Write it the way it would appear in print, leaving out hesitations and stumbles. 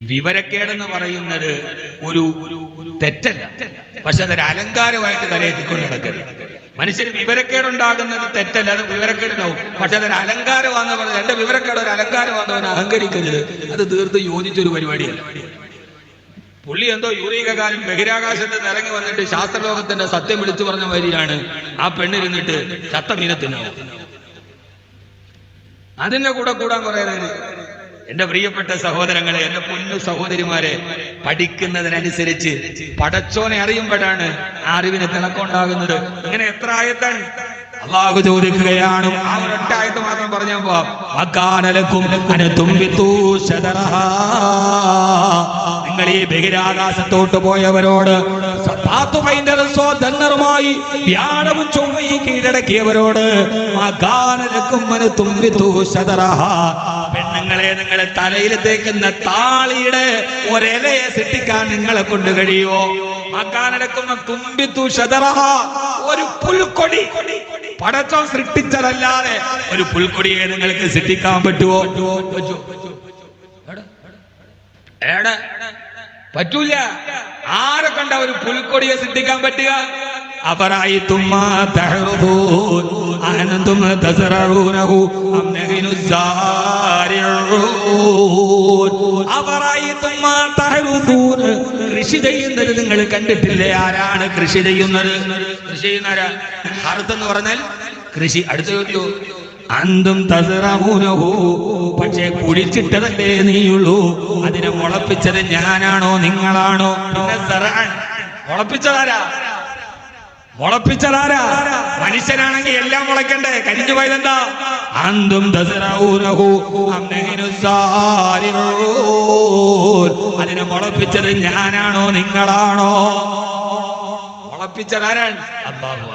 വിവരക്കേടെന്ന് പറയുന്നത് ഒരു തെറ്റല്ല, പക്ഷെ അതൊരു അലങ്കാരമായിട്ട് തലയെത്തിക്കൊണ്ട് നടക്കരുത്. മനുഷ്യന് വിവരക്കേടുണ്ടാകുന്നത് തെറ്റല്ല, അത് വിവരക്കേടുണ്ടാവും, പക്ഷെ അതൊരു അലങ്കാരമാണെന്ന് പറഞ്ഞത് എന്റെ വിവരക്കേട് ഒരു അലങ്കാരമാണെന്ന് അഹങ്കരിക്കരുത്. അത് തീർത്ത് യോജിച്ചൊരു പരിപാടിയല്ല. പുള്ളി എന്തോ യൂറികാലം ബഹിരാകാശത്ത് ഇറങ്ങി വന്നിട്ട് ശാസ്ത്രലോകത്തിന്റെ സത്യം വിളിച്ചു പറഞ്ഞ വരിയാണ് ആ പെണ്ണിരുന്നിട്ട് ചത്തമീനത്തിനാവും. അതിന്റെ കൂടെ കൂടാൻ പറയുന്നത് എന്റെ പ്രിയപ്പെട്ട സഹോദരങ്ങളെ, എന്റെ പൊന്നു സഹോദരിമാരെ, പഠിക്കുന്നതിനനുസരിച്ച് പടച്ചോനെ അറിയുമ്പോഴാണ് ആ അറിവിന് തിളക്കമുണ്ടാകുന്നത്. ഇങ്ങനെ എത്ര ആയത്താണ് അള്ളാഹു ചോദിക്കുകയാണ്. ആ ഒരൊറ്റ ആയത്ത് മാത്രം പറഞ്ഞപ്പോ നിങ്ങൾ ഈ ബഹിരാകാശത്തോട്ട് പോയവരോട്, ധന്നറുമായി വ്യാഴവും ചൊവ്വയും കീഴടക്കിയവരോട്, പെണ്ണുങ്ങളെ നിങ്ങളെ തലയിൽ തേക്കുന്ന താളിയുടെ ഒരിലയെ സൃഷ്ടിക്കാൻ നിങ്ങളെ കൊണ്ട് കഴിയുമോ? ഒരു പുൽക്കൊടി പടച്ചോൻ സൃഷ്ടിച്ചതല്ലാതെ ഒരു പുൽക്കൊടിയെ നിങ്ങൾക്ക് സൃഷ്ടിക്കാൻ പറ്റുമോ? പറ്റൂല. ആരെ കണ്ട ഒരു പുൽക്കൊടിയെ സൃഷ്ടിക്കാൻ പറ്റുക? അഫറഅയ്തും മാ തഹ്റുദൂൻ അഅൻതും തസ്റഊനഹു അം നഹ്നു സാരിഊൻ. അഫറഅയ്തും മാ തഹ്റുദൂൻ, കൃഷി ചെയ്യുന്നത് നിങ്ങൾ കണ്ടിട്ടില്ലേ? ആരാണ് കൃഷി ചെയ്യുന്നത്? കൃഷി ചെയ്യുന്നവരാ? ഹർത്ത് എന്ന് പറഞ്ഞാൽ കൃഷി. അടുത്ത ചോദിച്ചു അന്തും തസ്റഊനഹു, പക്ഷേ കുഴിച്ചിട്ടതല്ലേ നീയുള്ളൂ, അതിനെ മുളപ്പിച്ചത് ഞാനാണോ നിങ്ങളാണോ? പിന്നെ സറഅൻ മുളപ്പിച്ചതാരാ? മുളപ്പിച്ചതാരാ? മനുഷ്യനാണെങ്കിൽ എല്ലാം മുളയ്ക്കണ്ടേ? കരിഞ്ഞു പോയതെന്താ? അന്തും തസ്റഊനഹു അം നഹ്നു സാരിഊൻ, അതിനെ മുളപ്പിച്ചത് ഞാനാണോ നിങ്ങളാണോ? മുളപ്പിച്ചതാരാണ്? അല്ലാഹു.